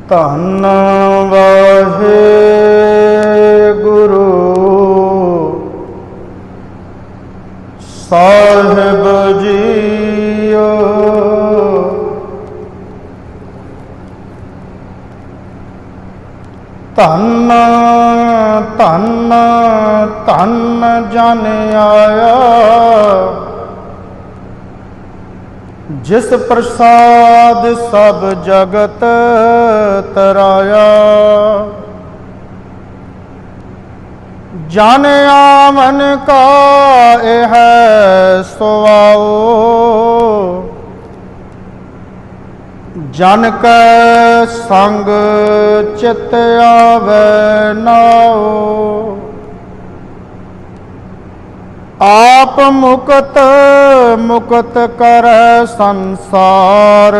ਧੰਨ ਵਾਹਿਗੁਰੂ ਸਾਹਿਬ ਜੀਓ। ਧੰਨ ਧੰਨ ਧੰਨ ਜਨ ਆਇਆ, ਜਿਸ ਪ੍ਰਸਾਦ ਸਭ ਜਗਤ ਤਰਾਇਆ। ਜਨ ਆਮਨ ਕਾ ਇਹ ਸੁਆਓ, ਜਨ ਕੈ ਸੰਗ ਚਿਤ ਆਵੈ ਨਾਉ। ਆਪ ਮੁਕਤ ਮੁਕਤ ਕਰੈ ਸੰਸਾਰ,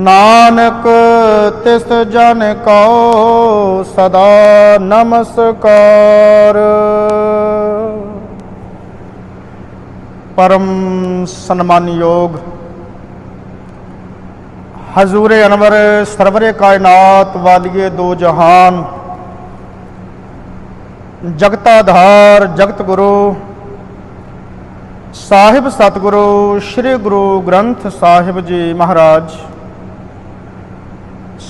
ਨਾਨਕ ਤਿਸ ਜਨ ਕਉ ਸਦਾ ਨਮਸਕਾਰ। परम सम्मानयोग हजूर अनवर सरवरे कायनात वालिए दो जहान, जगताधार जगत गुरु साहिब सतगुरु श्री गुरु ग्रंथ साहिब जी महाराज,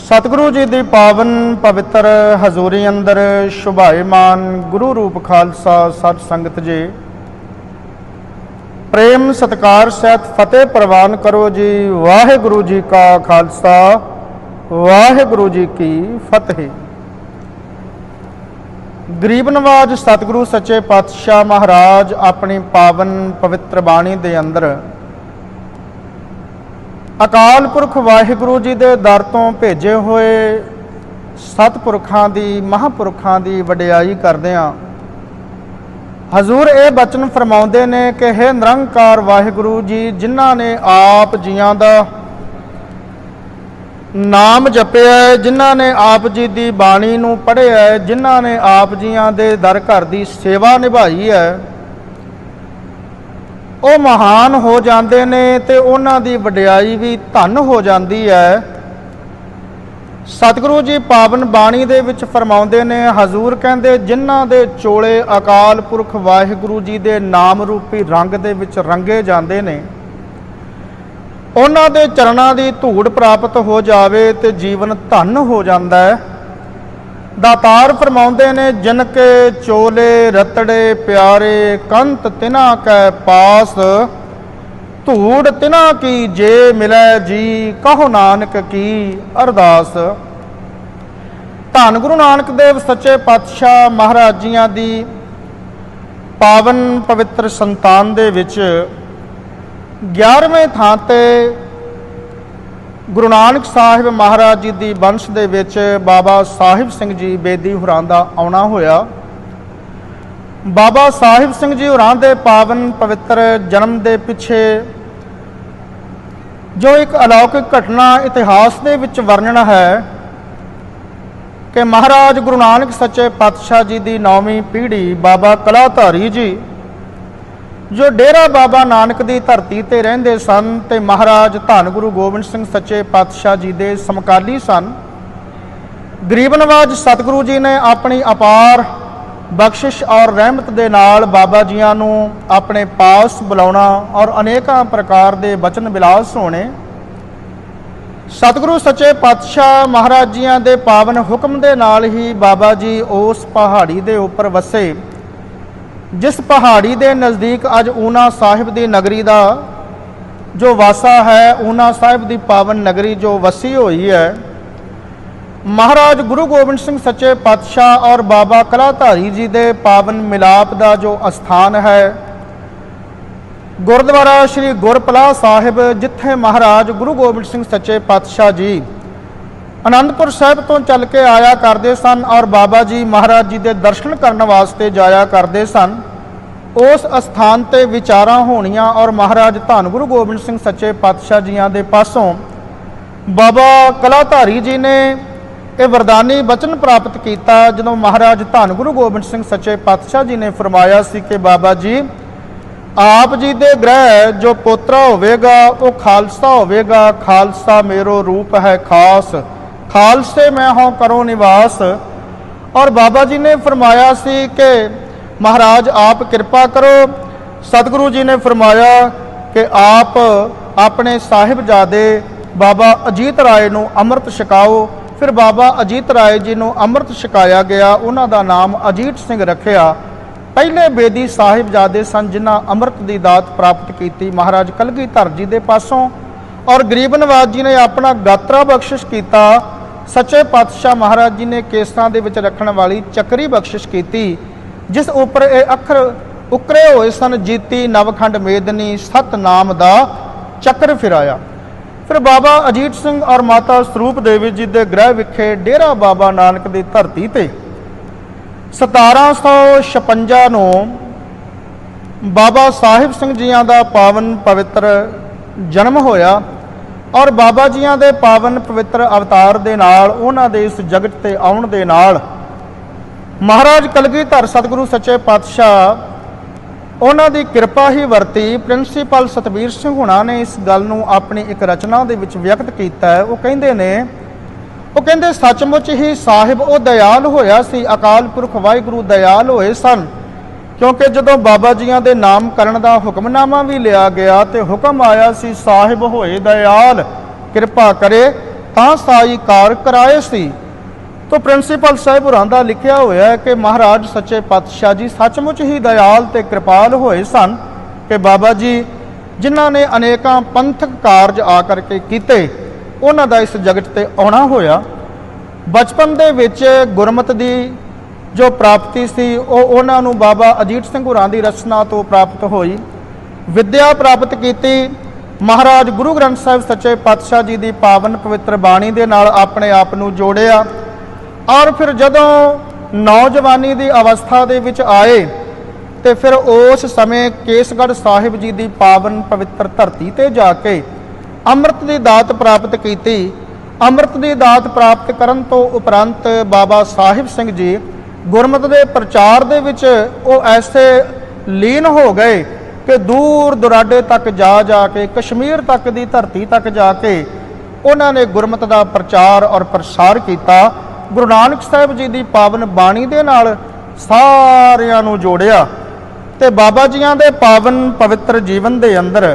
सतगुरु जी की पावन पवित्र हजूरी अंदर शुभाएमान गुरु रूप खालसा सच संगत जी, प्रेम सत्कार सहित फतेह प्रवान करो जी। वाहिगुरु जी का खालसा वाहिगुरु जी की फतेह। गरीब नवाज सतगुरु सच्चे पातशाह महाराज अपनी पावन पवित्र बाणी दे अंदर अकाल पुरख वाहिगुरु जी दे दर तो भेजे हुए सतपुरखां दी महापुरखां दी वडियाई करदिआं हजूर ये बचन फरमाउंदे ने कि हे निरंकार वाहिगुरु जी, जिन्हां ने आप जियां दा नाम जपिया है, जिन्हां ने आप जी दी बाणी नूं पढ़िया है, जिन्हां ने आप जियां दे दर घर दी सेवा निभाई है, वो महान हो जाते ने ते उन्हां दी वडियाई भी धन हो जाती है। सतगुरु जी पावन बाणी दे विच फरमाउंदे ने, हजूर कहंदे जिन्हां दे चोले अकाल पुरख वाहिगुरु जी दे नाम रूपी रंग दे विच रंगे जांदे ने, उन्हां दे चरणां दी धूड़ प्राप्त हो जावे ते जीवन धन हो जांदा है। दातार फरमाउंदे ने, जिनके चोले रतड़े प्यारे कंत तिन्हां कै पास, धूड़ तिना की जे मिलै जी, कहो नानक की अरदास। धन गुरु नानक देव सच्चे पातशाह महाराज जियां दी पावन पवित्र संतान दे विच 11वें थां ते गुरु नानक साहिब महाराज जी दी वंश दे विच बाबा साहिब सिंह जी बेदी होरां दा आउणा होया। बाबा साहिब सिंह जी होरां दे पावन पवित्र जन्म दे पिछे जो एक अलौकिक घटना इतिहास दे विच वर्णन है कि महाराज गुरु नानक सच्चे पातशाह जी की 9वीं पीढ़ी बाबा कलाधारी जी जो डेरा बाबा नानक की धरती ते रहिंदे सन ते महाराज धन गुरु गोबिंद सिंह सच्चे पातशाह जी के समकाली सन। गरीब नवाज सतगुरु जी ने अपनी अपार बख्शिश और रहमत दे नाल बाबा जियां नूं अपने पास बुलाउणा और अनेकां प्रकार दे वचन विलास होने। सतगुरु सच्चे पातशाह महाराज जियां दे पावन हुक्म दे नाल ही बाबा जी उस पहाड़ी दे उपर वसे, जिस पहाड़ी दे नज़दीक अज ऊना साहिब दी नगरी दा जो वासा है, ऊना साहिब दी पावन नगरी जो वसी हुई है। महाराज गुरु गोबिंद सिंह सच्चे पातशाह और बाबा कलाधारी जी दे पावन मिलाप का जो अस्थान है, गुरुद्वारा श्री गुरपला साहिब, जिथे महाराज गुरु गोबिंद सिंह सच्चे पातशाह जी आनंदपुर साहिब तो चल के आया करते सन और बाबा जी महाराज जी के दर्शन करने वास्ते जाया करते सन। उस अस्थान ते विचारां होणियां और महाराज धन गुरु गोबिंद सिंह सच्चे पातशाह जियां दे पासों बाबा कलाधारी जी ने ये वरदानी वचन प्राप्त किया। जदों महाराज धन गुरु गोबिंद सिंह सच्चे पातशाह जी ने फरमाया सी कि बाबा जी ਆਪ ਜੀ ਦੇ ਗ੍ਰਹਿ ਜੋ ਪੋਤਰਾ ਹੋਵੇਗਾ ਉਹ ਖਾਲਸਾ ਹੋਵੇਗਾ। ਖਾਲਸਾ ਮੇਰੋ ਰੂਪ ਹੈ ਖਾਸ, ਖਾਲਸੇ ਮੈਂ ਹੋਂ ਕਰੋ ਨਿਵਾਸ। ਔਰ ਬਾਬਾ ਜੀ ਨੇ ਫਰਮਾਇਆ ਸੀ ਕਿ ਮਹਾਰਾਜ ਆਪ ਕਿਰਪਾ ਕਰੋ। ਸਤਿਗੁਰੂ ਜੀ ਨੇ ਫਰਮਾਇਆ ਕਿ ਆਪ ਆਪਣੇ ਸਾਹਿਬਜ਼ਾਦੇ ਬਾਬਾ ਅਜੀਤ ਰਾਏ ਨੂੰ ਅੰਮ੍ਰਿਤ ਛਕਾਓ। ਫਿਰ ਬਾਬਾ ਅਜੀਤ ਰਾਏ ਜੀ ਨੂੰ ਅੰਮ੍ਰਿਤ ਛਕਾਇਆ ਗਿਆ। ਉਹਨਾਂ ਦਾ ਨਾਮ ਅਜੀਤ ਸਿੰਘ ਰੱਖਿਆ। ਪਹਿਲੇ ਬੇਦੀ ਸਾਹਿਬਜ਼ਾਦੇ ਸਨ ਜਿਨ੍ਹਾਂ ਅੰਮ੍ਰਿਤ ਦੀ ਦਾਤ ਪ੍ਰਾਪਤ ਕੀਤੀ ਮਹਾਰਾਜ ਕਲਗੀਧਰ ਜੀ ਦੇ ਪਾਸੋਂ। ਔਰ ਗਰੀਬ ਨਵਾਜ ਜੀ ਨੇ ਆਪਣਾ ਗਾਤਰਾ ਬਖਸ਼ਿਸ਼ ਕੀਤਾ। ਸੱਚੇ ਪਾਤਸ਼ਾਹ ਮਹਾਰਾਜ ਜੀ ਨੇ ਕੇਸਾਂ ਦੇ ਵਿੱਚ ਰੱਖਣ ਵਾਲੀ ਚੱਕਰੀ ਬਖਸ਼ਿਸ਼ ਕੀਤੀ, ਜਿਸ ਉੱਪਰ ਇਹ ਅੱਖਰ ਉਕਰੇ ਹੋਏ ਸਨ, ਜੀਤੀ ਨਵਖੰਡ ਮੇਦਨੀ ਸਤਨਾਮ ਦਾ ਚੱਕਰ ਫਿਰਾਇਆ। ਫਿਰ ਬਾਬਾ ਅਜੀਤ ਸਿੰਘ ਔਰ ਮਾਤਾ ਸਰੂਪ ਦੇਵੀ ਜੀ ਦੇ ਗ੍ਰਹਿ ਵਿਖੇ ਡੇਰਾ ਬਾਬਾ ਨਾਨਕ ਦੀ ਧਰਤੀ ਤੇ 1756 ਨੂੰ ਬਾਬਾ ਸਾਹਿਬ ਸਿੰਘ ਜੀਆਂ ਦਾ ਪਾਵਨ ਪਵਿੱਤਰ ਜਨਮ ਹੋਇਆ। ਔਰ ਬਾਬਾ ਜੀਆਂ ਦੇ ਪਾਵਨ ਪਵਿੱਤਰ ਅਵਤਾਰ ਦੇ ਨਾਲ, ਉਹਨਾਂ ਦੇ ਇਸ ਜਗਤ ਤੇ ਆਉਣ ਦੇ ਨਾਲ ਮਹਾਰਾਜ ਕਲਗੀਧਰ ਸਤਿਗੁਰੂ ਸੱਚੇ ਪਾਤਸ਼ਾਹ ਉਹਨਾਂ ਦੀ ਕਿਰਪਾ ਹੀ ਵਰਤੀ। ਪ੍ਰਿੰਸੀਪਲ ਸਤਬੀਰ ਸਿੰਘ ਹੁਣਾਂ ਨੇ ਇਸ ਗੱਲ ਨੂੰ ਆਪਣੀ ਇੱਕ ਰਚਨਾ ਦੇ ਵਿੱਚ ਵਿਅਕਤ ਕੀਤਾ ਹੈ। ਉਹ ਕਹਿੰਦੇ ਸੱਚਮੁੱਚ ਹੀ ਸਾਹਿਬ ਉਹ ਦਇਆਲ ਹੋਇਆ ਸੀ। ਅਕਾਲ ਪੁਰਖ ਵਾਹਿਗੁਰੂ ਦਇਆਲ ਹੋਏ ਸਨ, ਕਿਉਂਕਿ ਜਦੋਂ ਬਾਬਾ ਜੀਆਂ ਦੇ ਨਾਮਕਰਨ ਦਾ ਹੁਕਮਨਾਮਾ ਵੀ ਲਿਆ ਗਿਆ ਤੇ ਹੁਕਮ ਆਇਆ ਸੀ ਸਾਹਿਬ ਹੋਏ ਦਇਆਲ, ਕਿਰਪਾ ਕਰੇ ਤਾਂ ਸਾਈ ਕਾਰ ਕਰਾਏ ਸੀ। तो प्रिंसीपल साहिब होरां दा लिखिया होया है कि महाराज सच्चे पातशाह जी सचमुच ही दयाल ते कृपाल होए सन कि बाबा जी जिन्हां ने अनेकां पंथक कारज आकर के कीते, उन्हां दा इस जगत ते आउणा होया। बचपन दे विच गुरमत दी जो प्राप्ति सी ਉਹ ਉਹਨਾਂ ਨੂੰ बाबा अजीत सिंह ਹੋਰਾਂ ਦੀ रचना तो प्राप्त होई। विद्या प्राप्त कीती महाराज गुरु ग्रंथ साहिब सच्चे पातशाह जी की पावन पवित्र बाणी दे नाल अपने आप नूं जोड़िया। और फिर जदों नौजवानी की अवस्था दे विच आए तो फिर उस समय केसगढ़ साहिब जी की पावन पवित्र धरती ते जाके अमृत की दात प्राप्त की। अमृत की दात प्राप्त करन तो उपरंत बाबा साहिब सिंह जी गुरमत के प्रचार दे विच वो ऐसे लीन हो गए कि दूर दुराडे तक जा के कश्मीर तक की धरती तक जाके उन्होंने गुरमत का प्रचार और प्रसार किया। गुरु नानक साहिब जी की पावन बाणी दे नाल सारियां नूं जोड़िया ते बाबा जियां दे पावन पवित्र जीवन दे अंदर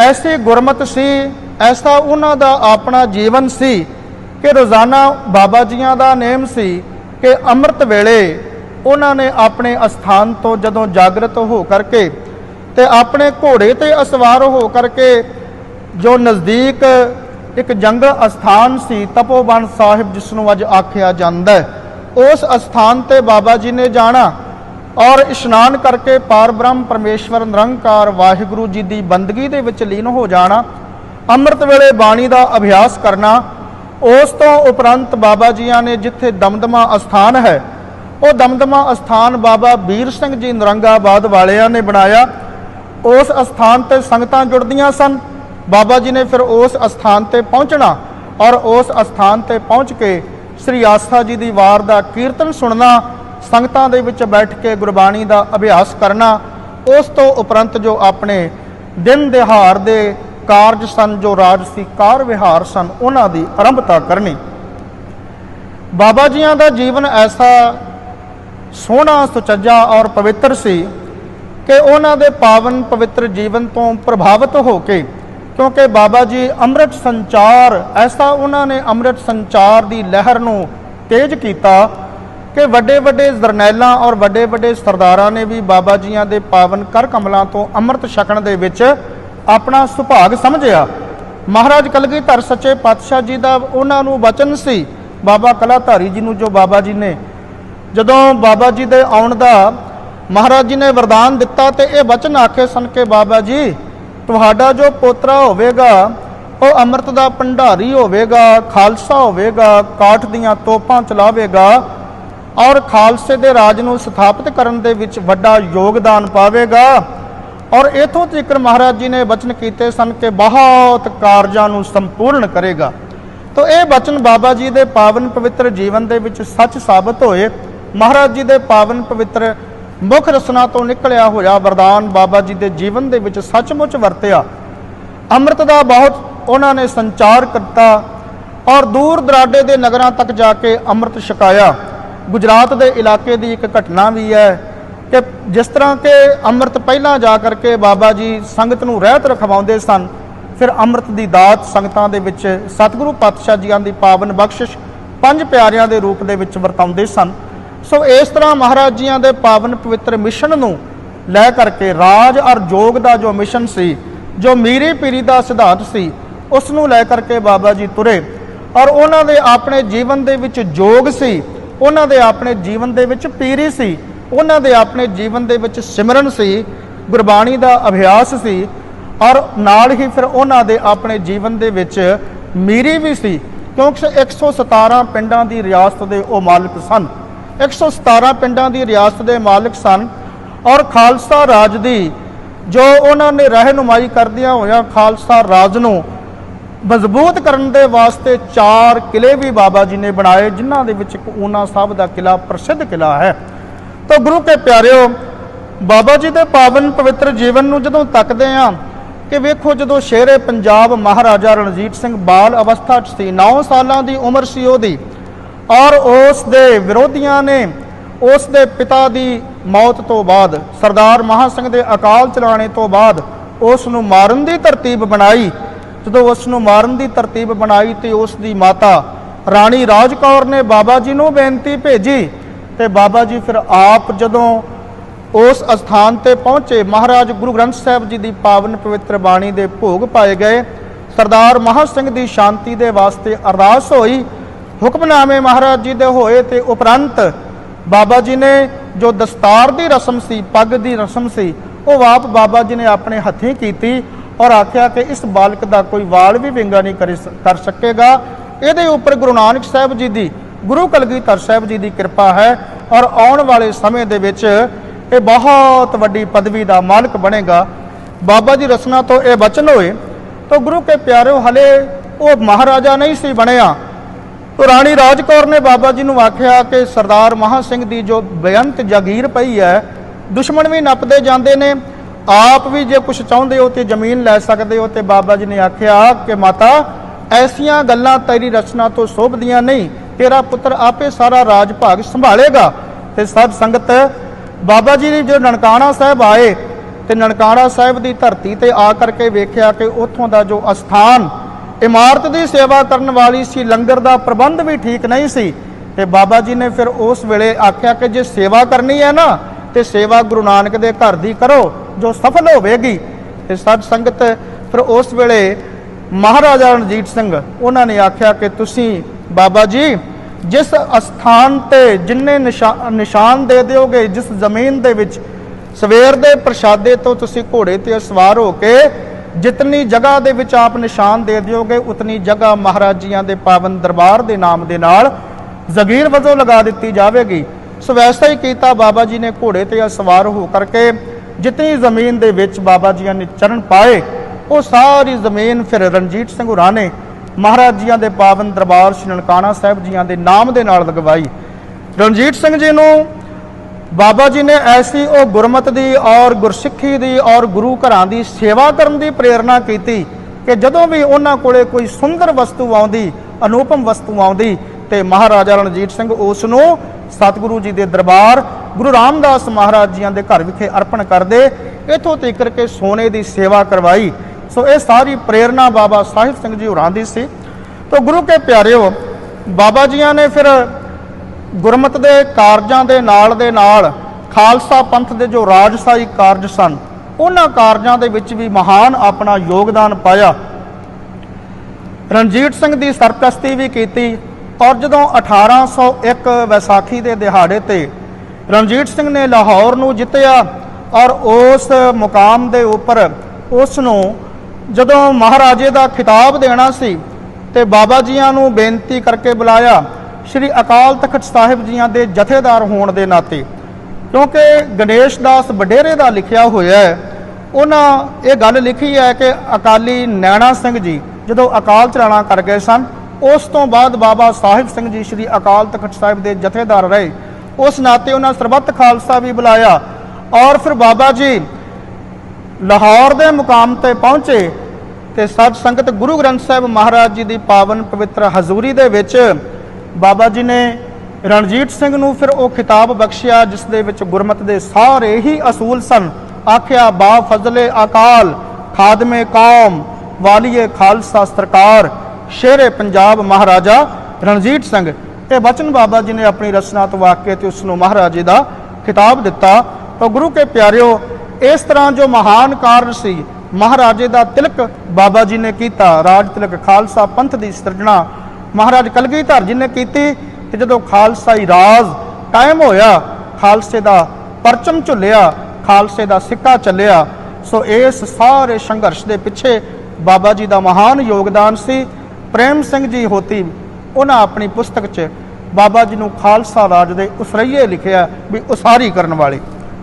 ऐसी गुरमत सी, ऐसा उन्हां दा अपना जीवन सी कि रोज़ाना बाबा जियां दा नेम सी कि अमृत वेले उन्होंने अपने अस्थान तो जदों जागृत हो करके ते अपने घोड़े ते असवार हो करके जो नज़दीक एक जंगल अस्थान सी तपोवन साहिब जिसनों अज आख्या जाता है, उस अस्थान ते बाबा जी ने जाना और इशनान करके पार ब्रह्म परमेश्वर निरंकार वाहिगुरू जी की बंदगी दे विच लीन हो जाना, अमृत वेले बाणी का अभ्यास करना। उस तो उपरंत बाबा जियां ने जिथे दमदमा अस्थान है वो दमदमा अस्थान बाबा बीर सिंह जी नरंगाबाद वालियां ने बनाया। उस अस्थान ते संगतां जुड़दियां सन। बाबा जी ने फिर उस अस्थान ते पहुँचना और उस अस्थान ते पहुँच के श्री आस्था जी की वार का कीर्तन सुनना, संगतां दे विच बैठ के गुरबाणी का अभ्यास करना। उस तो उपरंत जो अपने दिन दिहाड़ दे कारज सन, जो राजसी कार विहार सन, उन्हां दी आरंभता करनी। बाबा जियां दा जीवन ऐसा सोहना सुचज्जा और पवित्र सी कि उन्हां दे पावन पवित्र जीवन तो प्रभावित होके, क्योंकि बाबा जी अमृत संचार ऐसा उन्होंने अमृत संचार की लहर नूं तेज किया कि वड्डे वड्डे जरनैलों और वड्डे वड्डे सरदारां ने भी बाबा जियां दे पावन कर कमलों तो अमृत छकण दे विच अपना सुभाग समझिया। महाराज कलगीधर सच्चे पातशाह जी का उन्होंने वचन सी बाबा कलाधारी जी नूं, जो बाबा जी ने जदों बाबा जी दे आउण दा महाराज जी ने वरदान दिता तो यह वचन आखे सन कि बाबा जी तुहाडा जो पोतरा होवेगा वो अमृत का भंडारी होवेगा, खालसा होवेगा, काठ दीआं तोपां चलावेगा और खालसे दे राज नूं स्थापित करन दे विच वड्डा योगदान पावेगा। और इथों तक महाराज जी ने वचन कीते सन कि बहुत कारजां नूं संपूर्ण करेगा। तो ये वचन बाबा जी दे पावन पवित्र जीवन दे विच सच साबित होए। महाराज जी दे पावन पवित्र ਮੁੱਖ ਰਸਨਾ ਤੋਂ ਨਿਕਲਿਆ ਹੋਇਆ ਵਰਦਾਨ ਬਾਬਾ ਜੀ ਦੇ ਜੀਵਨ ਦੇ ਵਿੱਚ ਸੱਚਮੁੱਚ ਵਰਤਿਆ। ਅੰਮ੍ਰਿਤ ਦਾ ਬਹੁਤ ਉਹਨਾਂ ਨੇ ਸੰਚਾਰ ਕੀਤਾ ਔਰ ਦੂਰ ਦਰਾਡੇ ਦੇ ਨਗਰਾਂ ਤੱਕ ਜਾ ਕੇ ਅੰਮ੍ਰਿਤ ਛਕਾਇਆ। ਗੁਜਰਾਤ ਦੇ ਇਲਾਕੇ ਦੀ ਇੱਕ ਘਟਨਾ ਵੀ ਹੈ ਕਿ ਜਿਸ ਤਰ੍ਹਾਂ ਕਿ ਅੰਮ੍ਰਿਤ ਪਹਿਲਾਂ ਜਾ ਕਰਕੇ ਬਾਬਾ ਜੀ ਸੰਗਤ ਨੂੰ ਰਹਿਤ ਰਖਵਾਉਂਦੇ ਸਨ, ਫਿਰ ਅੰਮ੍ਰਿਤ ਦੀ ਦਾਤ ਸੰਗਤਾਂ ਦੇ ਵਿੱਚ ਸਤਿਗੁਰੂ ਪਾਤਸ਼ਾਹ ਜੀਆਂ ਦੀ ਪਾਵਨ ਬਖਸ਼ਿਸ਼ ਪੰਜ ਪਿਆਰਿਆਂ ਦੇ ਰੂਪ ਦੇ ਵਿੱਚ ਵਰਤਾਉਂਦੇ ਸਨ। ਸੋ ਇਸ ਤਰ੍ਹਾਂ ਮਹਾਰਾਜ ਜੀਆਂ ਦੇ ਪਾਵਨ ਪਵਿੱਤਰ ਮਿਸ਼ਨ ਨੂੰ ਲੈ ਕਰਕੇ ਰਾਜ ਔਰ ਜੋਗ ਦਾ ਜੋ ਮਿਸ਼ਨ ਸੀ, ਜੋ ਮੀਰੀ ਪੀਰੀ ਦਾ ਸਿਧਾਂਤ ਸੀ, ਉਸ ਨੂੰ ਲੈ ਕਰਕੇ ਬਾਬਾ ਜੀ ਤੁਰੇ ਔਰ ਉਹਨਾਂ ਦੇ ਆਪਣੇ ਜੀਵਨ ਦੇ ਵਿੱਚ ਜੋਗ ਸੀ, ਉਹਨਾਂ ਦੇ ਆਪਣੇ ਜੀਵਨ ਦੇ ਵਿੱਚ ਪੀਰੀ ਸੀ, ਉਹਨਾਂ ਦੇ ਆਪਣੇ ਜੀਵਨ ਦੇ ਵਿੱਚ ਸਿਮਰਨ ਸੀ, ਗੁਰਬਾਣੀ ਦਾ ਅਭਿਆਸ ਸੀ ਔਰ ਨਾਲ ਹੀ ਫਿਰ ਉਹਨਾਂ ਦੇ ਆਪਣੇ ਜੀਵਨ ਦੇ ਵਿੱਚ ਮੀਰੀ ਵੀ ਸੀ, ਕਿਉਂਕਿ 117 ਪਿੰਡਾਂ ਦੀ ਰਿਆਸਤ ਦੇ ਉਹ ਮਾਲਕ ਸਨ। 117 ਪਿੰਡਾਂ ਦੀ ਰਿਆਸਤ ਦੇ ਮਾਲਕ ਸਨ ਔਰ ਖਾਲਸਾ ਰਾਜ ਦੀ ਜੋ ਉਹਨਾਂ ਨੇ ਰਹਿਨੁਮਾਈ ਕਰਦਿਆਂ ਹੋਇਆਂ ਖਾਲਸਾ ਰਾਜ ਨੂੰ ਮਜ਼ਬੂਤ ਕਰਨ ਦੇ ਵਾਸਤੇ 4 ਕਿਲੇ ਵੀ ਬਾਬਾ ਜੀ ਨੇ ਬਣਾਏ, ਜਿਨ੍ਹਾਂ ਦੇ ਵਿੱਚ ਇੱਕ ਊਨਾ ਸਾਹਿਬ ਦਾ ਕਿਲਾ ਪ੍ਰਸਿੱਧ ਕਿਲਾ ਹੈ। ਤਾਂ ਗੁਰੂ ਕੇ ਪਿਆਰਿਓ, ਬਾਬਾ ਜੀ ਦੇ ਪਾਵਨ ਪਵਿੱਤਰ ਜੀਵਨ ਨੂੰ ਜਦੋਂ ਤੱਕਦੇ ਹਾਂ ਕਿ ਵੇਖੋ, ਜਦੋਂ ਸ਼ੇਰੇ ਪੰਜਾਬ ਮਹਾਰਾਜਾ ਰਣਜੀਤ ਸਿੰਘ ਬਾਲ ਅਵਸਥਾ 'ਚ ਸੀ, 9 ਸਾਲਾਂ ਦੀ ਉਮਰ ਸੀ ਉਹਦੀ, ਔਰ ਉਸ ਦੇ ਵਿਰੋਧੀਆਂ ਨੇ ਉਸ ਦੇ ਪਿਤਾ ਦੀ ਮੌਤ ਤੋਂ ਬਾਅਦ, ਸਰਦਾਰ ਮਹਾਂ ਸਿੰਘ ਦੇ ਅਕਾਲ ਚਲਾਣੇ ਤੋਂ ਬਾਅਦ ਉਸ ਨੂੰ ਮਾਰਨ ਦੀ ਤਰਤੀਬ ਬਣਾਈ। ਜਦੋਂ ਉਸ ਨੂੰ ਮਾਰਨ ਦੀ ਤਰਤੀਬ ਬਣਾਈ ਤੇ ਉਸ ਦੀ ਮਾਤਾ ਰਾਣੀ ਰਾਜ ਕੌਰ ਨੇ ਬਾਬਾ ਜੀ ਨੂੰ ਬੇਨਤੀ ਭੇਜੀ ਤੇ ਬਾਬਾ ਜੀ ਫਿਰ ਆਪ ਜਦੋਂ ਉਸ ਅਸਥਾਨ ਤੇ ਪਹੁੰਚੇ, ਮਹਾਰਾਜ ਗੁਰੂ ਗ੍ਰੰਥ ਸਾਹਿਬ ਜੀ ਦੀ ਪਾਵਨ ਪਵਿੱਤਰ ਬਾਣੀ ਦੇ ਭੋਗ ਪਾਏ ਗਏ। ਸਰਦਾਰ ਮਹਾਂ ਸਿੰਘ ਦੀ ਸ਼ਾਂਤੀ ਦੇ ਵਾਸਤੇ ਅਰਦਾਸ ਹੋਈ, ਹੁਕਮਨਾਮੇ ਮਹਾਰਾਜ ਜੀ ਦੇ ਹੋਏ ਤੇ ਉਪਰੰਤ ਬਾਬਾ ਜੀ ਨੇ ਜੋ ਦਸਤਾਰ ਦੀ ਰਸਮ ਸੀ, ਪੱਗ ਦੀ ਰਸਮ ਸੀ, ਉਹ ਆਪ ਬਾਬਾ ਜੀ ਨੇ ਆਪਣੇ ਹੱਥੀਂ ਕੀਤੀ ਔਰ ਆਖਿਆ ਕਿ ਇਸ ਬਾਲਕ ਦਾ ਕੋਈ ਵਾਲ ਵੀ ਵਿੰਗਾ ਨਹੀਂ ਕਰ ਸਕੇਗਾ। ਇਹਦੇ ਉੱਪਰ ਗੁਰੂ ਨਾਨਕ ਸਾਹਿਬ ਜੀ ਦੀ, ਗੁਰੂ ਕਲਗੀਧਰ ਸਾਹਿਬ ਜੀ ਦੀ ਕਿਰਪਾ ਹੈ ਔਰ ਆਉਣ ਵਾਲੇ ਸਮੇਂ ਦੇ ਵਿੱਚ ਇਹ ਬਹੁਤ ਵੱਡੀ ਪਦਵੀ ਦਾ ਮਾਲਕ ਬਣੇਗਾ। ਬਾਬਾ ਜੀ ਰਸਨਾ ਤੋਂ ਇਹ ਬਚਨ ਹੋਏ ਤਾਂ ਗੁਰੂ ਕੇ ਪਿਆਰਿਓ, ਹਲੇ ਉਹ ਮਹਾਰਾਜਾ ਨਹੀਂ ਸੀ ਬਣਿਆ। तो राणी राज कौर ने बाबा जी ਨੂੰ ਆਖਿਆ ਕਿ सरदार महा सिंह ਦੀ जो बेअंत जागीर पई है, दुश्मन भी नपदे जाते ने, आप भी जे कुछ चाहते हो तो जमीन लै सकते हो। तो बाबा जी ने आख्या कि माता ऐसियां गल्लां तेरी रचना तो शोभदियां नहीं, तेरा पुत्र आपे सारा राज भाग संभालेगा। तो सब संगत बाबा जी जो ननकाना साहब आए तो ननकाना साहब की धरती ते आ करके वेख्या कि उत्थों का जो अस्थान इमारत की सेवा करने वाली सी, लंगर का प्रबंध भी ठीक नहीं सी। ते बाबा जी ने फिर उस वेले आख्या कि जे सेवा करनी है ना तो सेवा गुरु नानक दे घर दी करो जो सफल होवेगी। ते सब संगत फिर उस वेले महाराजा रणजीत सिंह उन्होंने ने आख्या कि तुसी बाबा जी जिस अस्थान ते जिन्ने निशान दे दोगे, जिस जमीन दे विच सवेर दे प्रशादे तो तुसी घोड़े ते सवार होके जितनी जगह दे विच आप निशान दे दोगे, उतनी जगह महाराज जियां दे पावन दरबार दे नाम दे नाल जगीर वजों लगा दी जाएगी। सो वैसा ही किया बाबा जी ने, घोड़े ते सवार हो करके जितनी जमीन दे विच बाबा जी ने चरण पाए, वो सारी जमीन फिर रणजीत सिंह होरां ने महाराज जियां दे पावन दरबार श्री ननकाना साहब जियां दे नाम दे नाल लगवाई। रणजीत सिंह जी नूं बाबा जी ने ऐसी वो गुरमत दी और गुरसिੱਖੀ दी और गुरु घरां दी सेवा करन दी प्रेरणा की कि जदों भी उन्हां कोले कोई सुंदर वस्तु आउंदी, अनुपम वस्तु आउंदी ते महाराजा रणजीत सिंह उस नूं सतगुरु जी दे दरबार गुरु रामदास महाराज जियां दे घर विखे अर्पण करदे, इत्थों तक के सोने दी सेवा करवाई। सो ये सारी प्रेरणा बाबा साहिब सिंह जी होरां दी सी। तो गुरु के प्यारिओ, बाबा जियां ने फिर गुरमत के कारजां दे नाल खालसा पंथ के जो राजशाही कारज सन, उन्हां कारजां दे विच भी महान अपना योगदान पाया। रणजीत सिंह की सरप्रस्ती भी की और जदों 1801 वैसाखी के दिहाड़े ते रणजीत सिंह ने लाहौर नूं जित्तिया और उस मुकाम के उपर उसनूं जदों महाराजे का खिताब देना सी ते बाबा जियां नूं बेनती करके बुलाया श्री अकाल तखत साहिब जियां दे जथेदार होने के नाते, क्योंकि गणेश दास वडेरे का लिखिया होया है, उन्हें ये गल लिखी है कि अकाली नैना सिंह जी जदों अकाल चलाना कर गए सन, उस तो बाद बाबा साहिब सिंह जी श्री अकाल तखत साहिब के जथेदार रहे उस नाते उन्होंने सरबत खालसा भी बुलाया और फिर बाबा जी लाहौर के मुकाम पर पहुँचे तो सच संगत गुरु ग्रंथ साहिब महाराज जी की पावन पवित्र हजूरी दे विच बाबा जी ने रणजीत सिंह नूं फिर वो खिताब बख्शिया जिस दे विच गुरमत दे सारे ही असूल सन। आख्या बा फजले अकाल खादमे कौम वालीए खालसा सरकार शेरे पंजाब महाराजा रणजीत सिंह। ये वचन बाबा जी ने अपनी रचना तो वाक्य ते उसनूं महाराजे का खिताब दिता। तो गुरु के प्यारिओ इस तरह जो महान कार्य सी महाराजे का तिलक बाबा जी ने किया। राज तिलक खालसा पंथ की सिरजना महाराज कलगीधर जी ने की। जो खालसाई राज कायम होया खालसे का परचम झुलिया खालसे का सिक्का चलिया। सो इस सारे संघर्ष के पिछे बाबा जी का महान योगदान सी। प्रेम सिंह जी होती उन्हें अपनी पुस्तक च बाबा जी नूं खालसा राज के उसरइये लिखिया भी उसारी करने वाले।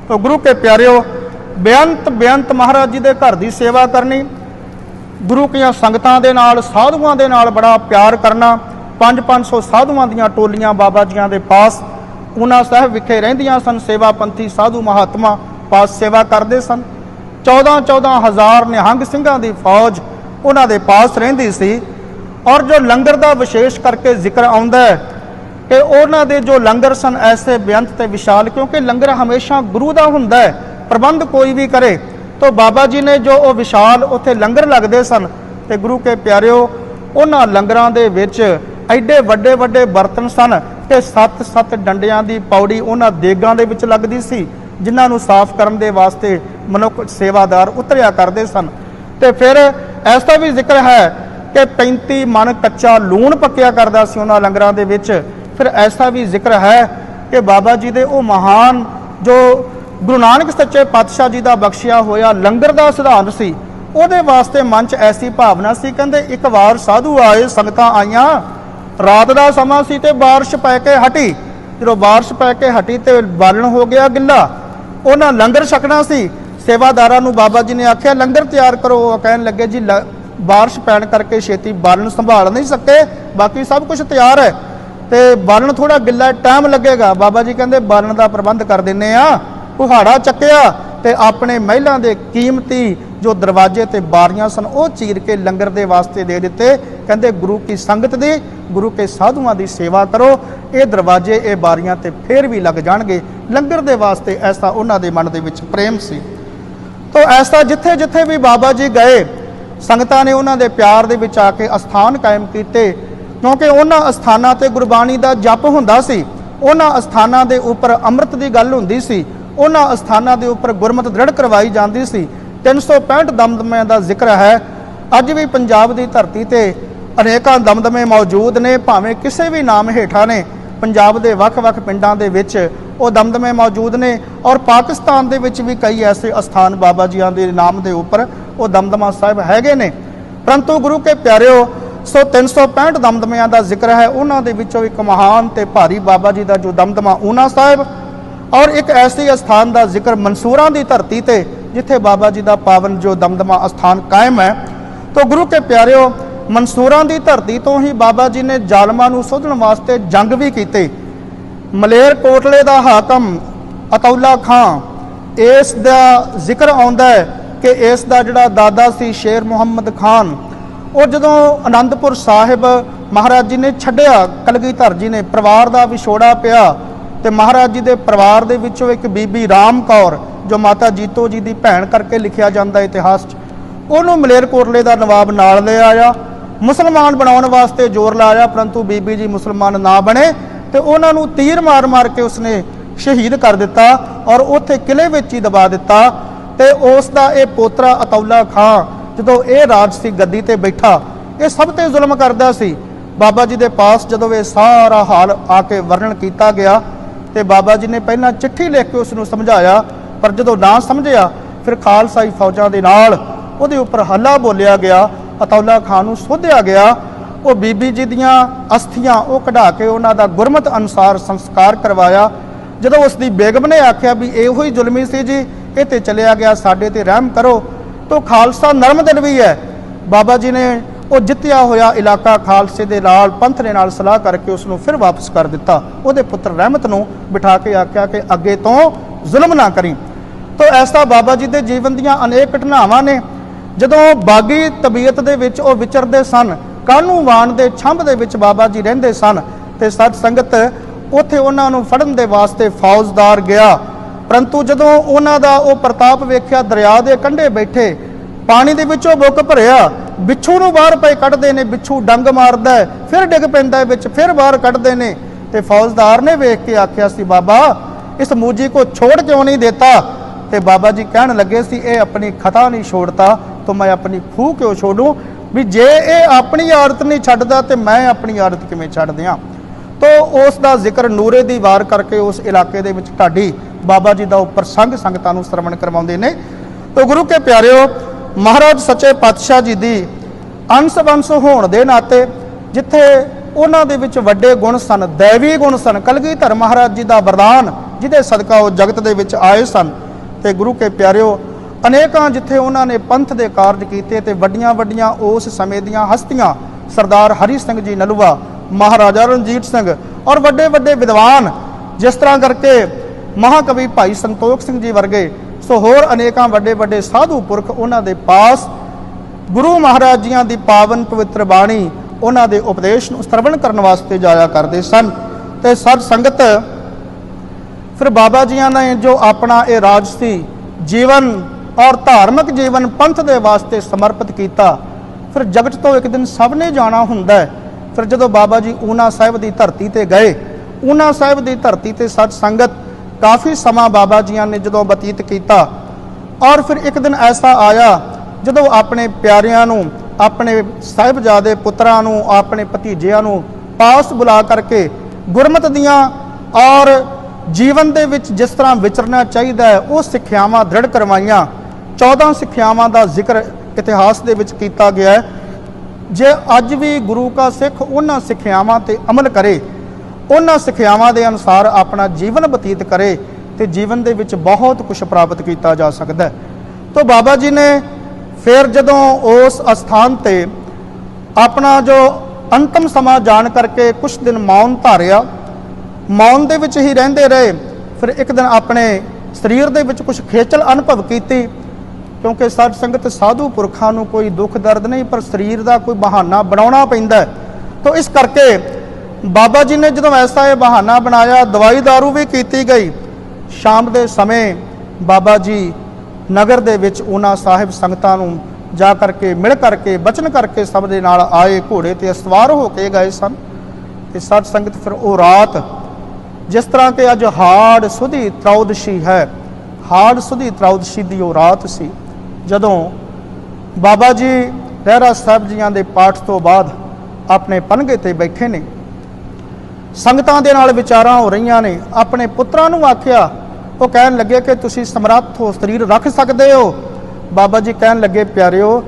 तो गुरु के प्यारिओ बेअंत बेअंत महाराज जी के घर की सेवा करनी, गुरु की संगतां दे नाल साधुआं दे नाल बड़ा प्यार करना। 500 साधुआं दीआं टोलियां बाबा जियां दे पास ऊना साहिब विखे रहिंदियां सन। सेवापंथी साधु महात्मा पास सेवा करते सन। 14 हज़ार निहंग सिंघां दी फौज उन्हां दे पास रहिंदी सी। और जो लंगर का विशेष करके जिक्र आउंदा है कि उन्हां दे जो लंगर सन ऐसे बेअंत ते विशाल, क्योंकि लंगर हमेशा गुरु का हुंदा है, प्रबंध कोई भी करे। तो बाबा जी ने जो वो विशाल उत्थे लंगर लगते सन ते गुरु के प्यारिओ उन्हां लंगरां दे विच एडे वड्डे वड्डे बर्तन सन कि 7 डंडियां दी पौड़ी उन्हां देगां दे विच लगदी सी जिन्हां नूं साफ करन दे वास्ते मनुख सेवादार उतरिया करते सन। ते फिर ऐसा भी जिक्र है कि 35 मन कच्चा लूण पक्या करदा सी उन्हां लंगरां दे विच। फिर ऐसा भी जिक्र है कि बाबा जी दे वो महान जो गुरु नानक सच्चे पातशाह जी का बख्शिया होया लंगर का सिद्धांत सी, उहदे वास्ते मन च ऐसी भावना सी। कहंदे एक वार साधु आए संगतां आईयां, रात का समा सी ते बारिश पै के हटी। जो बारिश पै के हटी तो बालन हो गया गिला, उन्हें लंगर छकना सी। सेवादारां नूं बाबा जी ने आख्या लंगर तैयार करो। कहन लगे जी बारिश पैण करके छेती बालन संभाल नहीं सके, बाकी सब कुछ तैयार है तो बालन थोड़ा गिला टाइम लगेगा। बाबा जी कहंदे बालन का प्रबंध कर दिंने आ। कुहाड़ा चक्या ते अपने महिलां दे कीमती जो दरवाजे ते बारियां सन वो चीर के लंगर दे वास्ते दे दिते। कहंदे गुरु की संगत दी गुरु के साधुआं दी सेवा करो, ये दरवाजे ये बारियां ते फिर भी लग जाणगे लंगर दे वास्ते। ऐसा उन्हां दे मन दे विच प्रेम सी। तो ऐसा जिथे जिथे भी बाबा जी गए संगतां ने उन्हां दे प्यार दे विच आके अस्थान कायम कीते, क्योंकि उन्हां अस्थानां ते गुरबाणी दा जप हुंदा सी। उन्हां अस्थानां दे उपर अमृत दी गल हुंदी सी। उन्हां अस्थानां दे उपर गुरमत दृढ़ करवाई जाती सी। 365 दमदमिਆਂ का जिक्र है। अज भी पंजाब की धरती ते अनेकां दमदमे मौजूद ने, भावें किसी भी नाम हेठा ने। पंजाब के वख-वख पिंडां दे विच वो दमदमे मौजूद ने और पाकिस्तान दे विच भी कई ऐसे अस्थान बाबा जियां दे नाम दे उपर वो दमदमा साहिब हैगे ने। परंतु गुरु के प्यारिओ 365 दमदमिਆਂ का जिक्र है। उन्हां दे विचों एक महान ते भारी बाबा जी का जो दमदमा ऊना साहिब और एक ऐसी अस्थान का जिक्र मंसूरां की धरती ते जिथे बाबा जी का पावन जो दमदमा अस्थान कायम है। तो गुरु के प्यारिओ मंसूरां की धरती तो ही बाबा जी ने जालमां नूं सोधण वास्ते जंग भी कीते। मलेर कोटले का हाकम अतौला खां इस दा जिक्र आउंदा है कि इस दा जिहड़ा दादा सी शेर मुहम्मद खान, वो जदों आनंदपुर साहिब महाराज जी ने छड्डिया, कलगीधर जी ने परिवार का विछोड़ा पिया तो महाराज जी के परिवार दे विचों एक बीबी राम कौर जो माता जीतो जी की भैन करके लिखिया जाता इतिहास, उन्होंने मलेरकोटले का नवाब नाल ले आया, मुसलमान बनाने वास्ते जोर लाया। परंतु बीबी जी मुसलमान ना बने तो उन्होंने तीर मार मार के उसने शहीद कर दिता और उत्थे किले विच ही दबा दिता। तो उसका ये पोतरा अतौला खां जो ये राज सी गद्दी ते बैठा, ये सब ते जुल्म करदा सी। बाबा जी के पास जदों ये सारा हाल आके वर्णन किया गया तो बाबा जी ने पहला चिट्ठी लिख के उसनूं समझाया, पर जदों ना समझिया फिर खालसाई फौजां दे नाल उहदे उपर हल्ला बोलिया गया। अतौला खां नूं सोधिया गया। वो बीबी जी दियां अस्थियां वो कढ़ा के उन्हां दा गुरमत अनुसार संस्कार करवाया। जदों उसकी बेगम ने आख्या भी इहो ही जुलमी सी जी, ये ते चलिया गया, साडे ते रहम करो। तो खालसा नरम दिल भी है। बाबा जी ने ਉਹ ਜਿੱਤਿਆ ਹੋਇਆ ਇਲਾਕਾ ਖਾਲਸੇ ਦੇ ਨਾਲ ਪੰਥ ਦੇ ਨਾਲ ਸਲਾਹ ਕਰਕੇ ਉਸ ਨੂੰ ਫਿਰ ਵਾਪਸ ਕਰ ਦਿੱਤਾ। ਉਹਦੇ ਪੁੱਤਰ ਰਹਿਮਤ ਨੂੰ ਬਿਠਾ ਕੇ ਆਖਿਆ ਕਿ ਅੱਗੇ ਤੋਂ ਜ਼ੁਲਮ ਨਾ ਕਰੀ। ਤੋ ਐਸਾ ਬਾਬਾ ਜੀ ਦੇ ਜੀਵਨ ਦੀਆਂ ਅਨੇਕ ਘਟਨਾਵਾਂ ਨੇ। ਜਦੋਂ ਬਾਗੀ ਤਬੀਅਤ ਦੇ ਵਿੱਚ ਉਹ ਵਿਚਰਦੇ ਸਨ, ਕਾਹਨੂੰਵਾਨ ਦੇ ਛੰਭ ਦੇ ਵਿੱਚ ਬਾਬਾ ਜੀ ਰਹਿੰਦੇ ਸਨ, ਤੇ ਸਤ ਸੰਗਤ ਉੱਥੇ ਉਹਨਾਂ ਨੂੰ ਫੜਨ ਦੇ ਵਾਸਤੇ ਫੌਜਦਾਰ ਗਿਆ। ਪਰੰਤੂ ਜਦੋਂ ਉਹਨਾਂ ਦਾ ਉਹ ਪ੍ਰਤਾਪ ਵੇਖਿਆ, ਦਰਿਆ ਦੇ ਕੰਢੇ ਬੈਠੇ, ਪਾਣੀ ਦੇ ਵਿੱਚੋਂ ਬੁੱਕ ਭਰਿਆ, ਬਿੱਛੂ ਨੂੰ ਬਾਹਰ ਪਏ ਕੱਢਦੇ ਨੇ, ਬਿੱਛੂ ਡੰਗ ਮਾਰਦਾ ਹੈ, ਫਿਰ ਡਿੱਗ ਪੈਂਦਾ ਵਿੱਚ, ਫਿਰ ਬਾਹਰ ਕੱਢਦੇ ਨੇ। ਤੇ ਫੌਜਦਾਰ ਨੇ ਵੇਖ ਕੇ ਆਖਿਆ ਸੀ, ਬਾਬਾ ਇਸ ਮੂਜੀ को छोड़ क्यों नहीं देता? ਤੇ ਬਾਬਾ ਜੀ ਕਹਿਣ ਲੱਗੇ ਸੀ, ਇਹ ਆਪਣੀ ਖਤਾ ਨਹੀਂ ਛੋੜਤਾ तो मैं अपनी खूह क्यों छोड़ूं? भी जे ਇਹ ਆਪਣੀ ਆਦਤ ਨਹੀਂ ਛੱਡਦਾ ਤੇ ਮੈਂ ਆਪਣੀ ਆਦਤ ਕਿਵੇਂ ਛੱਡ ਦਿਆਂ? तो ਉਸ ਦਾ ਜ਼ਿਕਰ ਨੂਰੇ ਦੀ ਵਾਰ ਕਰਕੇ ਉਸ ਇਲਾਕੇ ਦੇ ਵਿੱਚ ਢਾਡੀ ਬਾਬਾ ਜੀ ਦਾ ਉਹ ਪ੍ਰਸੰਗ ਸੰਗਤਾਂ ਨੂੰ ਸਰਵਣ ਕਰਵਾਉਂਦੇ ਨੇ। तो गुरु के प्यारिओ, ਮਹਾਰਾਜ ਸੱਚੇ ਪਾਤਸ਼ਾਹ ਜੀ ਦੀ ਅੰਸ਼ ਵੰਸ਼ ਹੋਣ ਦੇ ਨਾਤੇ ਜਿੱਥੇ ਉਹਨਾਂ ਦੇ ਵਿੱਚ ਵੱਡੇ ਗੁਣ ਸਨ, ਦੈਵੀ ਗੁਣ ਸਨ, ਕਲਗੀਧਰ ਮਹਾਰਾਜ ਜੀ ਦਾ ਵਰਦਾਨ ਜਿਹਦੇ ਸਦਕਾ ਉਹ ਜਗਤ ਦੇ ਵਿੱਚ ਆਏ ਸਨ। ਤੇ ਗੁਰੂ ਕੇ ਪਿਆਰਿਓ, ਅਨੇਕਾਂ ਜਿੱਥੇ ਉਹਨਾਂ ਨੇ ਪੰਥ ਦੇ ਕਾਰਜ ਕੀਤੇ ਤੇ ਵੱਡੀਆਂ ਵੱਡੀਆਂ ਉਸ ਸਮੇਂ ਦੀਆਂ ਹਸਤੀਆਂ, ਸਰਦਾਰ ਹਰੀ ਸਿੰਘ ਜੀ ਨਲੂਆ, ਮਹਾਰਾਜਾ ਰਣਜੀਤ ਸਿੰਘ ਔਰ ਵੱਡੇ ਵੱਡੇ ਵਿਦਵਾਨ, ਜਿਸ ਤਰ੍ਹਾਂ ਕਰਕੇ ਮਹਾਕਵੀ ਭਾਈ ਸੰਤੋਖ ਸਿੰਘ ਜੀ ਵਰਗੇ, ਸੋ ਹੋਰ ਅਨੇਕਾਂ ਵੱਡੇ ਵੱਡੇ ਸਾਧੂ ਪੁਰਖ ਉਹਨਾਂ ਦੇ ਪਾਸ ਗੁਰੂ ਮਹਾਰਾਜ ਜੀਆਂ ਦੀ ਪਾਵਨ ਪਵਿੱਤਰ ਬਾਣੀ, ਉਹਨਾਂ ਦੇ ਉਪਦੇਸ਼ ਨੂੰ ਸਰਵਣ ਕਰਨ ਵਾਸਤੇ ਜਾਇਆ ਕਰਦੇ ਸਨ। ਤੇ ਸਤ ਸੰਗਤ ਫਿਰ ਬਾਬਾ ਜੀਆਂ ਨੇ ਜੋ ਆਪਣਾ ਇਹ ਰਾਜਸੀ ਜੀਵਨ ਔਰ ਧਾਰਮਿਕ ਜੀਵਨ ਪੰਥ ਦੇ ਵਾਸਤੇ ਸਮਰਪਿਤ ਕੀਤਾ। ਫਿਰ ਜਗਤ ਤੋਂ ਇੱਕ ਦਿਨ ਸਭ ਨੇ ਜਾਣਾ ਹੁੰਦਾ ਹੈ। ਫਿਰ ਜਦੋਂ ਬਾਬਾ ਜੀ ਊਨਾ ਸਾਹਿਬ ਦੀ ਧਰਤੀ ਤੇ ਗਏ, ਊਨਾ ਸਾਹਿਬ ਦੀ ਧਰਤੀ ਤੇ ਸਤ ਸੰਗਤ ਕਾਫੀ ਸਮਾਂ ਬਾਬਾ ਜੀਆਂ ਨੇ ਜਦੋਂ ਬਤੀਤ ਕੀਤਾ। ਔਰ ਫਿਰ ਇੱਕ ਦਿਨ ਐਸਾ ਆਇਆ ਜਦੋਂ ਆਪਣੇ ਪਿਆਰਿਆਂ ਨੂੰ, ਆਪਣੇ ਸਾਹਿਬਜ਼ਾਦੇ ਪੁੱਤਰਾਂ ਨੂੰ, ਆਪਣੇ ਭਤੀਜਿਆਂ ਨੂੰ ਪਾਸ ਬੁਲਾ ਕਰਕੇ ਗੁਰਮਤਿ ਦੀਆਂ ਔਰ ਜੀਵਨ ਦੇ ਵਿੱਚ ਜਿਸ ਤਰ੍ਹਾਂ ਵਿਚਰਨਾ ਚਾਹੀਦਾ ਹੈ ਉਹ ਸਿੱਖਿਆਵਾਂ ਦ੍ਰਿੜ ਕਰਵਾਈਆਂ। 14 ਸਿੱਖਿਆਵਾਂ ਦਾ ਜ਼ਿਕਰ ਇਤਿਹਾਸ ਦੇ ਵਿੱਚ ਕੀਤਾ ਗਿਆ ਹੈ। ਜੇ ਅੱਜ ਵੀ ਗੁਰੂ ਕਾ ਸਿੱਖ ਉਹਨਾਂ ਸਿੱਖਿਆਵਾਂ ਤੇ ਅਮਲ ਕਰੇ, ਉਹਨਾਂ ਸਿੱਖਿਆਵਾਂ ਦੇ ਅਨੁਸਾਰ ਆਪਣਾ ਜੀਵਨ ਬਤੀਤ ਕਰੇ ਤੇ ਜੀਵਨ ਦੇ ਵਿੱਚ ਬਹੁਤ ਕੁਝ ਪ੍ਰਾਪਤ ਕੀਤਾ ਜਾ ਸਕਦਾ ਹੈ। ਤਾਂ ਬਾਬਾ ਜੀ ਨੇ ਫਿਰ ਜਦੋਂ ਉਸ ਅਸਥਾਨ ਤੇ ਆਪਣਾ ਜੋ ਅੰਤਮ ਸਮਾਂ ਜਾਣ ਕਰਕੇ ਕੁਝ ਦਿਨ ਮੌਨ ਧਾਰਿਆ, ਮੌਨ ਦੇ ਵਿੱਚ ਹੀ ਰਹਿੰਦੇ ਰਹੇ। ਫਿਰ ਇੱਕ ਦਿਨ ਆਪਣੇ ਸਰੀਰ ਦੇ ਵਿੱਚ ਕੁਝ ਖੇਚਲ ਅਨੁਭਵ ਕੀਤੀ, ਕਿਉਂਕਿ ਸਾਧ ਸੰਗਤ ਸਾਧੂ ਪੁਰਖਾਂ ਨੂੰ ਕੋਈ ਦੁੱਖ ਦਰਦ ਨਹੀਂ, ਪਰ ਸਰੀਰ ਦਾ ਕੋਈ ਬਹਾਨਾ ਬਣਾਉਣਾ ਪੈਂਦਾ। ਤਾਂ ਇਸ ਕਰਕੇ ਬਾਬਾ ਜੀ ਨੇ ਜਦੋਂ ਐਸਾ ਇਹ ਬਹਾਨਾ ਬਣਾਇਆ, ਦਵਾਈ ਦਾਰੂ ਵੀ ਕੀਤੀ ਗਈ। ਸ਼ਾਮ ਦੇ ਸਮੇਂ ਬਾਬਾ ਜੀ ਨਗਰ ਦੇ ਵਿੱਚ ਊਨਾ ਸਾਹਿਬ ਸੰਗਤਾਂ ਨੂੰ ਜਾ ਕਰਕੇ ਮਿਲ ਕਰਕੇ ਬਚਨ ਕਰਕੇ ਸਭ ਦੇ ਨਾਲ ਆਏ, ਘੋੜੇ ਤੇ ਸਵਾਰ ਹੋ ਕੇ ਗਏ ਸਨ। ਤੇ ਸਾਧ ਸੰਗਤ ਫਿਰ ਉਹ ਰਾਤ, ਜਿਸ ਤਰ੍ਹਾਂ ਕਿ ਅੱਜ ਹਾੜ ਸੁਧੀ ਤ੍ਰਉਦਸ਼ੀ ਹੈ, ਹਾੜ ਸੁਧੀ ਤ੍ਰਉਦਸ਼ੀ ਦੀ ਉਹ ਰਾਤ ਸੀ ਜਦੋਂ ਬਾਬਾ ਜੀ ਰਹਿਰਾ ਸਾਹਿਬ ਜੀਆਂ ਦੇ ਪਾਠ ਤੋਂ ਬਾਅਦ ਆਪਣੇ ਪਨਗੇ ਤੇ ਬੈਠੇ ਨੇ। ਸੰਗਤਾਂ ਦੇ ਨਾਲ ਵਿਚਾਰਾਂ ਹੋ ਰਹੀਆਂ ਨੇ। ਆਪਣੇ ਪੁੱਤਰਾਂ ਨੂੰ ਆਖਿਆ, ਉਹ ਕਹਿਣ ਲੱਗੇ ਕਿ ਤੁਸੀਂ ਸਮਰੱਥ ਹੋ, ਸਰੀਰ ਰੱਖ ਸਕਦੇ ਹੋ। ਬਾਬਾ ਜੀ ਕਹਿਣ ਲੱਗੇ, ਪਿਆਰਿਓ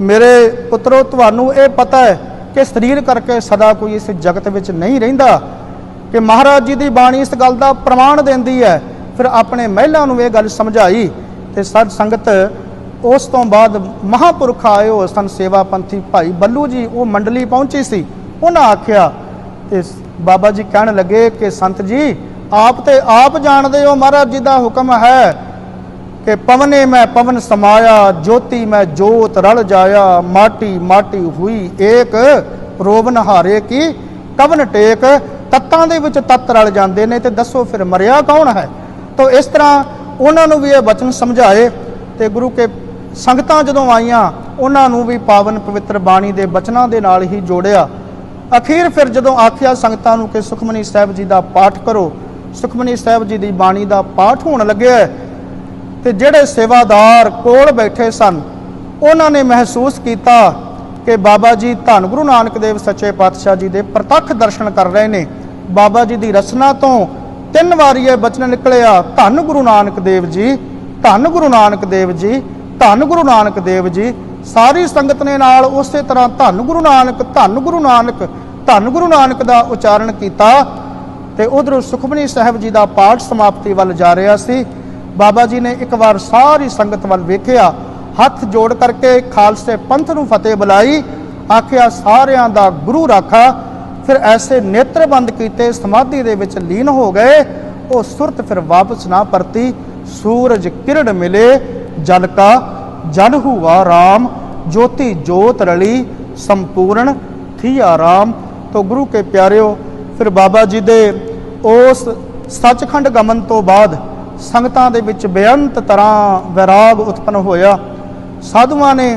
ਮੇਰੇ ਪੁੱਤਰੋ, ਤੁਹਾਨੂੰ ਇਹ ਪਤਾ ਹੈ ਕਿ ਸਰੀਰ ਕਰਕੇ ਸਦਾ ਕੋਈ ਇਸ ਜਗਤ ਵਿੱਚ ਨਹੀਂ ਰਹਿੰਦਾ, ਕਿ ਮਹਾਰਾਜ ਜੀ ਦੀ ਬਾਣੀ ਇਸ ਗੱਲ ਦਾ ਪ੍ਰਮਾਣ ਦਿੰਦੀ ਹੈ। ਫਿਰ ਆਪਣੇ ਮਹਿਲਾਂ ਨੂੰ ਇਹ ਗੱਲ ਸਮਝਾਈ। ਤੇ ਸਤ ਸੰਗਤ ਉਸ ਤੋਂ ਬਾਅਦ ਮਹਾਂਪੁਰਖ ਆਏ ਹੋ ਸਨ, ਸੇਵਾ ਪੰਥੀ ਭਾਈ ਬੱਲੂ ਜੀ, ਉਹ ਮੰਡਲੀ ਪਹੁੰਚੀ ਸੀ। ਉਹਨਾਂ ਆਖਿਆ ਤੇ ਬਾਬਾ ਜੀ ਕਹਿਣ ਲੱਗੇ ਕਿ ਸੰਤ ਜੀ, ਆਪ ਤੇ ਆਪ ਜਾਣਦੇ ਹੋ ਮਹਾਰਾਜ ਜੀ ਦਾ ਹੁਕਮ ਹੈ ਕਿ ਪਵਨੇ ਮੈਂ ਪਵਨ ਸਮਾਇਆ, ਜੋਤੀ ਮੈਂ ਜੋਤ ਰਲ ਜਾਇਆ, ਮਾਟੀ ਮਾਟੀ ਹੋਈ ਏਕ, ਰੋਵਨ ਹਾਰੇ ਕੀ ਕਵਨ ਟੇਕ। ਤੱਤਾਂ ਦੇ ਵਿੱਚ ਤੱਤ ਰਲ ਜਾਂਦੇ ਨੇ ਤੇ ਦੱਸੋ ਫਿਰ ਮਰਿਆ ਕੌਣ ਹੈ? ਤਾਂ ਇਸ ਤਰ੍ਹਾਂ ਉਹਨਾਂ ਨੂੰ ਵੀ ਇਹ ਬਚਨ ਸਮਝਾਏ। ਤੇ ਗੁਰੂ ਕੇ ਸੰਗਤਾਂ ਜਦੋਂ ਆਈਆਂ, ਉਹਨਾਂ ਨੂੰ ਵੀ ਪਾਵਨ ਪਵਿੱਤਰ ਬਾਣੀ ਦੇ ਬਚਨਾਂ ਦੇ ਨਾਲ ਹੀ ਜੋੜਿਆ। ਅਖੀਰ ਫਿਰ ਜਦੋਂ ਆਖਿਆ ਸੰਗਤਾਂ ਨੂੰ ਕਿ ਸੁਖਮਨੀ ਸਾਹਿਬ ਜੀ ਦਾ ਪਾਠ ਕਰੋ, ਸੁਖਮਨੀ ਸਾਹਿਬ ਜੀ ਦੀ ਬਾਣੀ ਦਾ ਪਾਠ ਹੋਣ ਲੱਗਿਆ। ਤੇ ਜਿਹੜੇ ਸੇਵਾਦਾਰ ਕੋਲ ਬੈਠੇ ਸਨ, ਉਹਨਾਂ ਨੇ ਮਹਿਸੂਸ ਕੀਤਾ ਕਿ ਬਾਬਾ ਜੀ ਧੰਨ ਗੁਰੂ ਨਾਨਕ ਦੇਵ ਸੱਚੇ ਪਾਤਸ਼ਾਹ ਜੀ ਦੇ ਪ੍ਰਤੱਖ ਦਰਸ਼ਨ ਕਰ ਰਹੇ ਨੇ। ਬਾਬਾ ਜੀ ਦੀ ਰਸਨਾ ਤੋਂ 3 ਵਾਰੀ ਇਹ ਬਚਨ ਨਿਕਲਿਆ, ਧੰਨ ਗੁਰੂ ਨਾਨਕ ਦੇਵ ਜੀ, ਧੰਨ ਗੁਰੂ ਨਾਨਕ ਦੇਵ ਜੀ, ਧੰਨ ਗੁਰੂ ਨਾਨਕ ਦੇਵ ਜੀ। ਸਾਰੀ ਸੰਗਤ ਨੇ ਨਾਲ ਉਸੇ ਤਰ੍ਹਾਂ ਧੰਨ ਗੁਰੂ ਨਾਨਕ, ਧੰਨ ਗੁਰੂ ਨਾਨਕ, ਧੰਨ ਗੁਰੂ ਨਾਨਕ ਦਾ ਉਚਾਰਨ ਕੀਤਾ। ਤੇ ਉਧਰੋਂ ਸੁਖਮਨੀ ਸਾਹਿਬ ਜੀ ਦਾ ਪਾਠ ਸਮਾਪਤੀ ਵੱਲ ਜਾ ਰਿਹਾ ਸੀ। ਬਾਬਾ ਜੀ ਨੇ ਇੱਕ ਵਾਰ ਸਾਰੀ ਸੰਗਤ ਵੱਲ ਵੇਖਿਆ, ਹੱਥ ਜੋੜ ਕਰਕੇ ਖਾਲਸੇ ਪੰਥ ਨੂੰ ਫਤਿਹ ਬੁਲਾਈ आखिया सारियां दा गुरु राखा। फिर ऐसे नेत्र बंद कीते, समाधि दे विच लीन हो गए। वो सुरत फिर वापस ना परती। सूरज किरण मिले, जल का जल हुआ राम। ज्योति जोत रली, संपूर्ण थी आराम। तो गुरु के प्यारिओ, फिर बाबा जी दे उस सचखंड गमन तो बाद संगतां दे विच बेअंत तरह वैराग उत्पन्न होया। साधुआं ने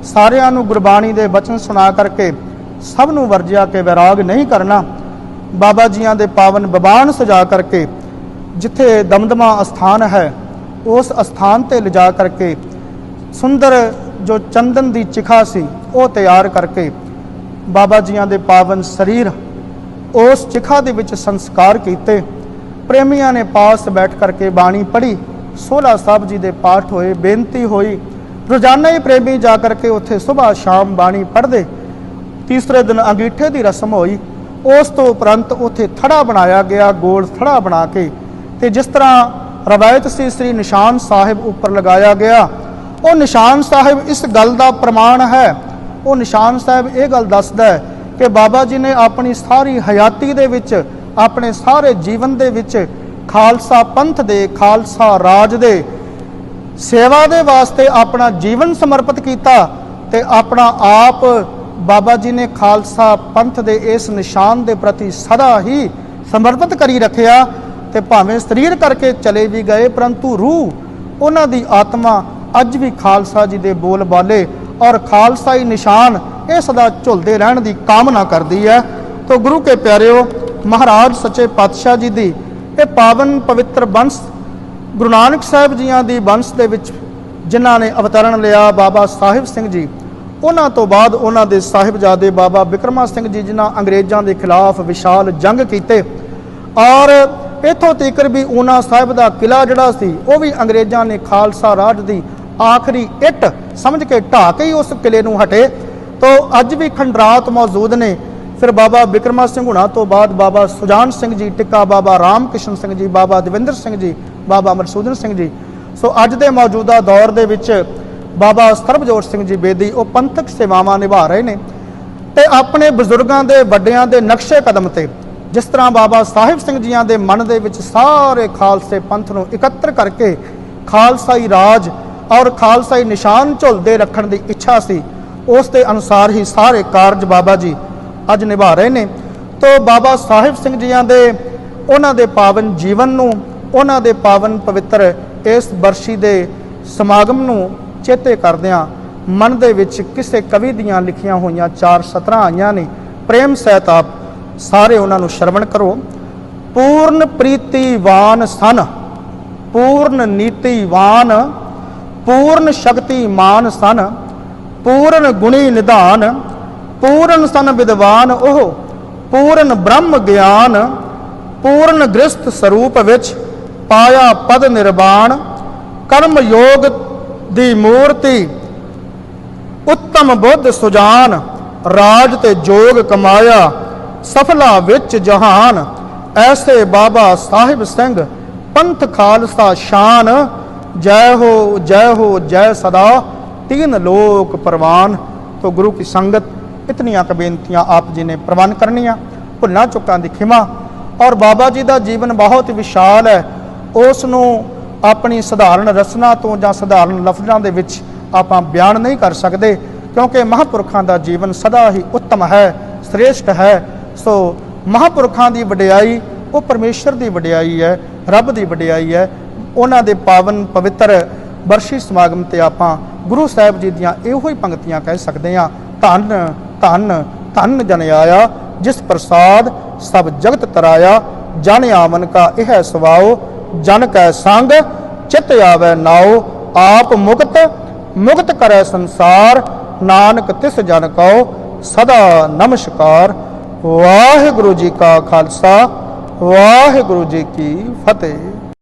सारियां नूं गुरबाणी दे बचन सुना करके सब नूं वरजिया कि वैराग नहीं करना। बाबा जियां दे पावन बबान सजा करके जिथे दमदमा अस्थान है उस अस्थान ते लिजा करके सुंदर जो चंदन दी चिखा सी वो तैयार करके बाबा जियां दे पावन शरीर उस चिखा दे विच संस्कार कीते। प्रेमियां ने पास बैठ करके बाणी पढ़ी, 16 साहब जी दे पाठ होए, बेनती हुई। रोजाना ही प्रेमी जा करके उत्थे सुबह शाम बाणी पढ़ते। तीसरे दिन अंगीठे की रस्म हुई। उस तो उपरंत उत्थे थड़ा बनाया गया, गोल थड़ा बना के ते जिस तरह रवायत सी श्री निशान साहिब उपर लगाया गया। वो निशान साहिब इस गल का प्रमाण है। वो निशान साहिब ये गल दसदा है कि बाबा जी ने अपनी सारी हयाती दे विच, अपने सारे जीवन दे विच खालसा पंथ दे, खालसा राज दे सेवा दे वास्ते अपना जीवन समर्पित किया ते अपना आप बाबा जी ने खालसा पंथ दे इस निशान दे प्रति सदा ही समर्पित करी रखिया। ते भावें शरीर करके चले भी गए परंतु रूह उन्हां दी आत्मा अज भी खालसा जी दे बोल बाले और खालसाई निशान ये सदा झुलते रहने की कामना करती है। तो गुरु के प्यारिओ, महाराज सच्चे पातशाह जी दी ये पावन पवित्र वंश गुरु नानक साहिब जियां दी वंश दे विच जिन्हां ने अवतरण लिया बाबा साहिब सिंह जी, उन्हां तो बाद उन्हां दे साहिबजादे बाबा विक्रमा सिंह जी जिन्हां अंग्रेज़ां दे खिलाफ विशाल जंग कीते और इत्थों तीकर भी ऊना साहिब दा किला जिहड़ा सी वो भी अंग्रेज़ां ने खालसा राज दी आखिरी इट समझ के ढा के ही उस किले नूं हटे। तो अज भी खंडरात मौजूद ने। फिर बाबा विक्रमा सिंह हुणां तो बाद बाबा सुजान सिंह जी टिक्का, बाबा राम किशन सिंह जी, बाबा दविंदर सिंह जी, बाबा अमरसूदन सिंह जी। सो अज दे मौजूदा दौर दे विच बाबा सरबजोत सिंह जी बेदी वो पंथक सेवावां निभा रहे ने ते अपने बजुर्गों के वड्डियां दे नक्शे कदम ते जिस तरह बाबा साहिब सिंह जियां दे मन दे विच सारे खालसे पंथ नूं इकत्र करके खालसाई राज और खालसाई निशान झुलदे रखण दी इच्छा सी, उस दे अनुसार ही सारे कारज बाबा जी अज निभा रहे ने। तो बाबा साहिब सिंह जियां दे उन्हां दे पावन जीवन नूं, उन्हां दे पावन पवित्र इस बरसी दे समागम नूं चेते करदिआं मन दे विच किसे कवि दियां लिखियां होईयां 4 सतरां आईयां ने। प्रेम सहित आप सारे उन्हां नूं श्रवण करो। पूर्ण प्रीतिवान सन, पूर्ण नीतिवान, पूर्ण शक्तिमान सन, पूर्ण गुणी निधान, पूर्ण सन विद्वान ओह, पूर्ण ब्रह्म ज्ञान, पूर्ण गृहस्थ स्वरूप विच पाया पद निर्वाण, कर्म योग दी मूर्ति, उत्तम बुद्ध सुजान, राज ते जोग कमाया, सफला विच जहान, ऐसे बाबा साहिब सिंह पंथ खालसा शान, जय हो जय हो जय सदा, 3 लोक परवान। तो गुरु की संगत इतनियां क बेनतियां आप जी ने प्रवान करनियां, भुल्लां चुकां दी खिमा। और बाबा जी का जीवन बहुत विशाल है, उसनूं अपनी सधारण रचना तो जां सधारण लफ्ज़ां दे विच आपां बयान नहीं कर सकते, क्योंकि महापुरखां दा जीवन सदा ही उत्तम है, श्रेष्ठ है। सो महापुरखां दी वडियाई वो परमेश्वर की वडियाई है, रब की वडियाई है। उन्हां दे पावन पवित्र बरसी समागम ते आपां गुरु साहिब जी दियां इहो ही पंक्तियां कह सकते हैं। धन धन धन जन आया, जिस प्रसाद सब जगत तराया, जन आवन का यह स्वभाव, जन कै संग चित आवे नाओ, आप मुक्त मुक्त करे संसार, नानक तिस जन को सदा नमस्कार। वाहिगुरु जी का खालसा, वाहिगुरु जी की फतेह।